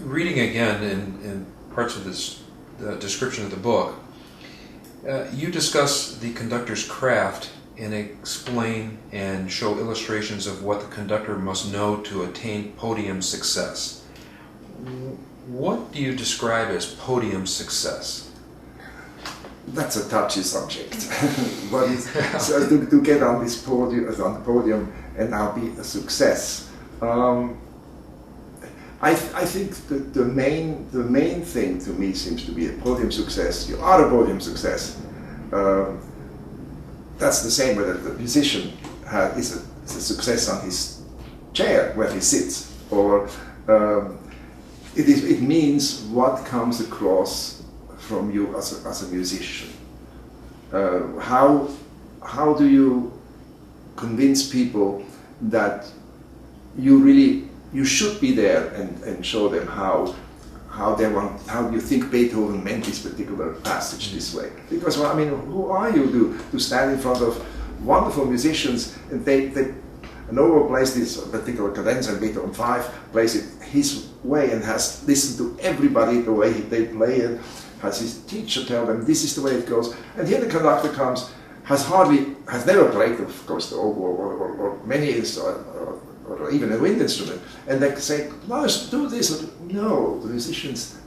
reading again in parts of this description of the book, you discuss the conductor's craft and explain and show illustrations of what the conductor must know to attain podium success. What do you describe as podium success? That's a touchy subject. So to get on this podium and now be a success. I think the main thing to me seems to be a podium success. You are a podium success. That's the same whether the musician is a success on his chair where he sits, or it means what comes across from you as a musician. How do you convince people that you should be there and show them how you think Beethoven meant this particular passage this way? Because, well, I mean, who are you to stand in front of wonderful musicians and Novo plays this particular cadenza and Beethoven 5 plays it his way and has listened to everybody the way they play it, has his teacher tell them this is the way it goes, and here the conductor comes, has never played, of course, the oboe or many instruments, or even a wind instrument, and they say, no, do this. No, the musicians,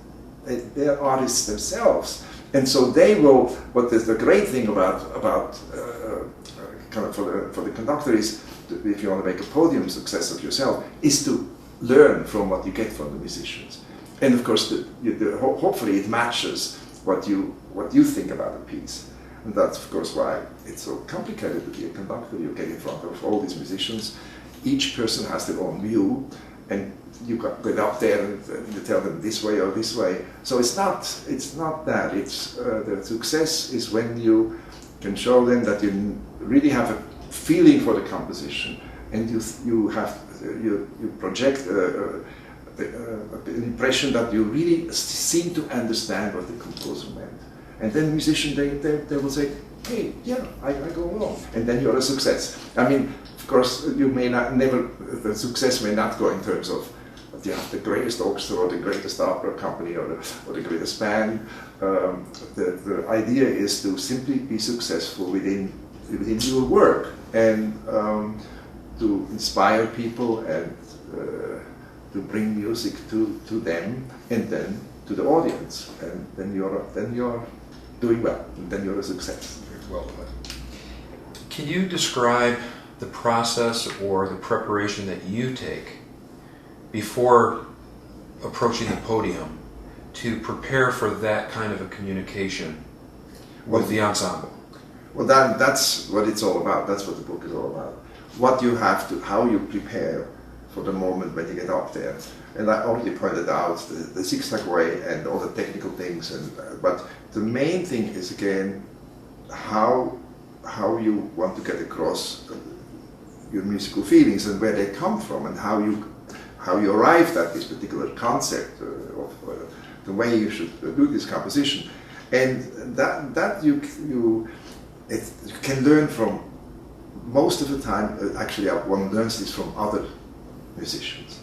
they're artists themselves, and so they will. What is the great thing about kind of for the conductor is, if you want to make a podium success of yourself, is to learn from what you get from the musicians, and of course, hopefully it matches what you think about a piece. And that's of course why it's so complicated to be a conductor. You get in front of all these musicians. Each person has their own view, and you get up there and you tell them this way or this way. So it's not that. It's the success is when you can show them that you really have a feeling for the composition, and you project an impression that you really seem to understand what the composer meant. And then the musician, they will say, hey, yeah, I go along, and then you're a success. I mean, of course, you may the success may not go in terms of that you have the greatest orchestra or the greatest opera company or the greatest band. The idea is to simply be successful within your work and to inspire people and to bring music to them and then to the audience, and then you're doing well, and then you're a success. Well put. Can you describe the process or the preparation that you take before approaching the podium to prepare for that kind of a communication with the ensemble? Well, that's what it's all about. That's what the book is all about. How you prepare for the moment when you get up there. And I already pointed out the zigzag way and all the technical things. But the main thing is, again, how you want to get across your musical feelings and where they come from, and how you arrived at this particular concept of the way you should do this composition. And that you can learn from, most of the time, actually one learns this from other musicians.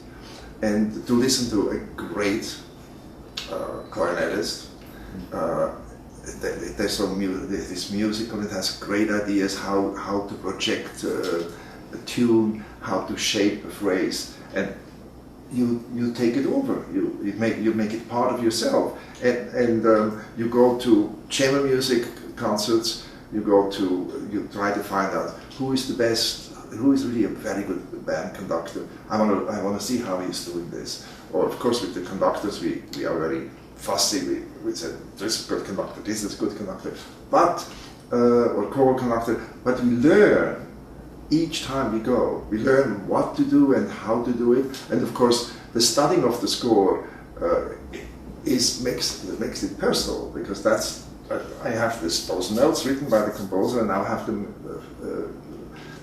And to listen to a great clarinetist, this musical, it has great ideas how to project a tune, how to shape a phrase, and you take it over. You make it part of yourself, and you go to chamber music concerts. You try to find out who is the best, who is really a very good band conductor. I want to see how he's doing this. Or of course with the conductors we are very fussy. We say this is a good conductor, this is a good conductor, but or choral conductor. But we learn each time we go. We learn what to do and how to do it. And of course the studying of the score makes it personal, because I have those notes written by the composer, and now have to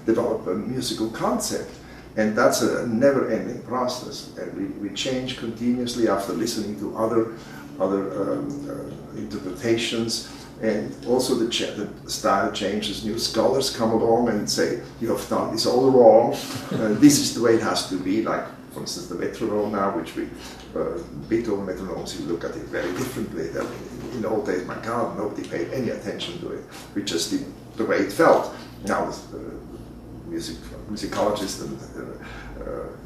develop a musical concept, and that's a never-ending process. And we change continuously after listening to other interpretations, and also the style changes. New scholars come along and say, "You have done this all wrong. This is the way it has to be." Like for instance, the metronome now, which we, Beethoven metronomes, you look at it very differently. In the old days, my God, nobody paid any attention to it. We just did the way it felt. Now, musicologists, and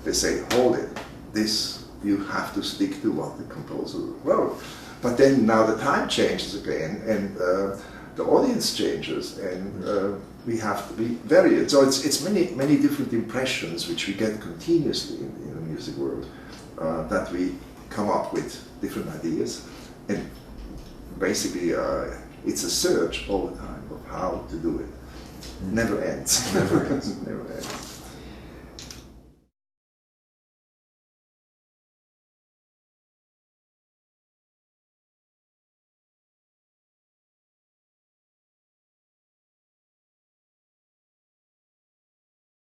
they say, hold it, this, you have to stick to what the composer wrote. But then now the time changes again, and the audience changes, and we have to be varied. So it's many different impressions which we get continuously in the music world, that we come up with different ideas, and basically it's a search all the time of how to do it. Never ends. Never ends. Never ends.